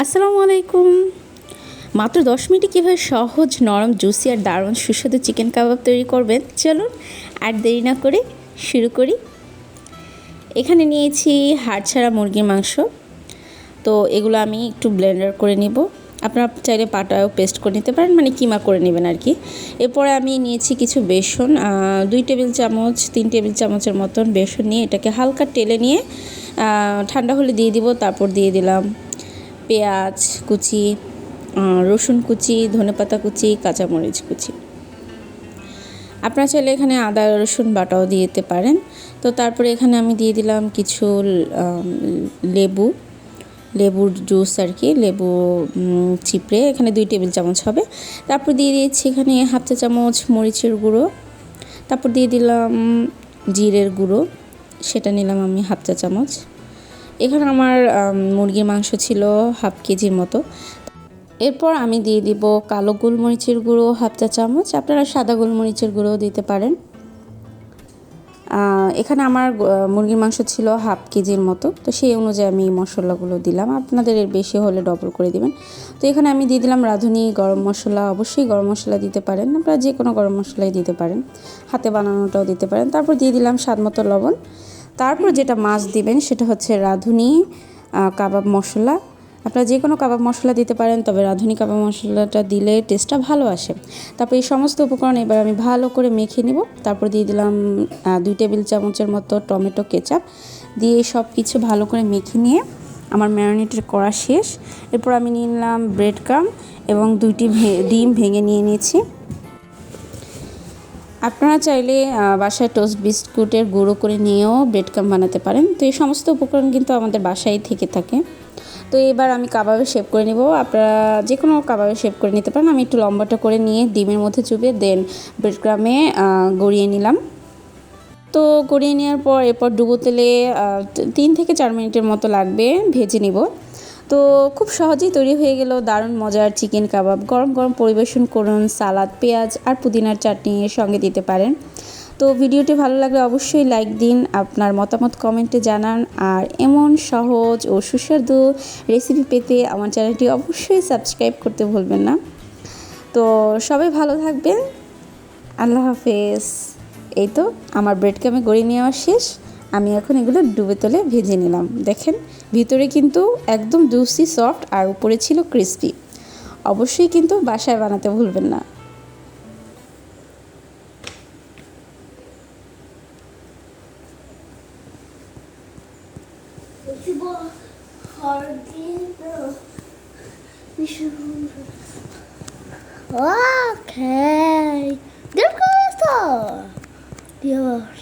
আসসালামু আলাইকুম। মাত্র 10 মিনিটে কীভাবে সহজ, নরম, জুসি আর দারুণ সুস্বাদু চিকেন কাবাব তৈরি করবেন, চলুন আর দেরি না করে শুরু করি। এখানে নিয়েছি হাড় ছাড়া মুরগির মাংস। তো এগুলো আমি একটু ব্লেন্ডার করে নিব। আপনারা চাইলে পাটায়ও পেস্ট করে নিতে পারেন, মানে কিমা করে নেবেন আর কি। এরপরে আমি নিয়েছি কিছু বেসন, 2 টেবিল চামচ 3 টেবিল চামচের মতন বেসন নিয়ে এটাকে হালকা টেলে নিয়ে ঠান্ডা হলে দিয়ে দিব। তারপর দিয়ে দিলাম পেঁয়াজ কুচি, রসুন কুচি, ধনেপাতা কুচি, কাঁচামরিচ কুচি। আপনারা চাইলে এখানে আদা রসুন বাটাও দিয়ে দিতে পারেন। তো তারপরে এখানে আমি দিয়ে দিলাম কিছু লেবুর জুস আর কি, লেবু চিপড়ে, এখানে 2 টেবিল চামচ হবে। তারপর দিয়ে দিয়েছি এখানে হাফ চা চামচ মরিচের গুঁড়ো। তারপর দিয়ে দিলাম জিরের গুঁড়ো, সেটা নিলাম আমি হাফ চা চামচ। এখানে আমার মুরগির মাংস ছিল হাফ কেজির মতো। এরপর আমি দিয়ে দিব কালো গোলমরিচের গুঁড়ো হাফ চা চামচ, আপনারা সাদা গোলমরিচের গুঁড়োও দিতে পারেন। এখানে আমার মুরগির মাংস ছিল হাফ কেজির মতো, তো সেই অনুযায়ী আমি মশলাগুলো দিলাম, আপনাদের এর বেশি হলে ডবল করে দিবেন। তো এখানে আমি দিয়ে দিলাম রাঁধুনি গরম মশলা, অবশ্যই গরম মশলা দিতে পারেন, আপনারা যে কোনো গরম মশলাই দিতে পারেন, হাতে বানানোটাও দিতে পারেন। তারপর দিয়ে দিলাম স্বাদ মতো লবণ। তারপর যেটা মাছ দিবেন সেটা হচ্ছে রাঁধুনি কাবাব মশলা। আপনারা যে কোনো কাবাব মশলা দিতে পারেন, তবে রাঁধুনি কাবাব মশলাটা দিলে টেস্টটা ভালো আসে। তারপর এই সমস্ত উপকরণ এবার আমি ভালো করে মেখে নিব। তারপর দিয়ে দিলাম 2 টেবিল চামচের মতো টমেটো কেচাপ দিয়ে সব কিছু ভালো করে মেখে নিয়ে আমার ম্যারিনেটেড করা শেষ। এরপর আমি নিয়ে নিলাম ব্রেড ক্রাম্ব এবং 2টি ডিম ভেঙে নিয়ে নিয়েছি। আপনারা চাইলে বাসায় টোস্ট বিস্কুটের গুঁড়ো করে নিয়েও ব্রেড ক্রাম্ব বানাতে পারেন। তো এই সমস্ত উপকরণ কিন্তু আমাদের বাসায় থেকে থাকে। তো এবার আমি কাবাবে শেপ করে নেব, আপনারা যে কোনো কাবাবে শেপ করে নিতে পারেন। আমি একটু লম্বাটা করে নিয়ে ডিমের মধ্যে চুবিয়ে দেন ব্রেড ক্রাম্বে গড়িয়ে নিলাম। তো গড়িয়ে নেওয়ার পর এরপর ডুবো তেলে 3 থেকে 4 মিনিটের মতো লাগবে ভেজে নিব। তো খুব সহজেই তৈরি হয়ে গেল দারুণ মজার চিকেন কাবাব। গরম গরম পরিবেশন করুন, সালাদ, পেঁয়াজ আর পুদিনার চাটনি এর সঙ্গে দিতে পারেন। তো ভিডিওটি ভালো লাগলে অবশ্যই লাইক দিন, আপনার মতামত কমেন্টে জানান, আর এমন সহজ ও সুস্বাদু রেসিপি পেতে আমার চ্যানেলটি অবশ্যই সাবস্ক্রাইব করতে ভুলবেন না। তো সবাই ভালো থাকবেন, আল্লাহ হাফেজ। এই তো আমার ব্রেড ক্রাম্বে গড়িয়ে নেওয়া শেষ। আমি এখন এগুলো ডুবে তেলে ভেজে নিলাম। দেখেন ভিতরে কিন্তু একদম জুসি সফট আর উপরে ছিল ক্রিস্পি। অবশ্যই কিন্তু বাসায় বানাতে ভুলবেন না। Okay. There goes the Dios.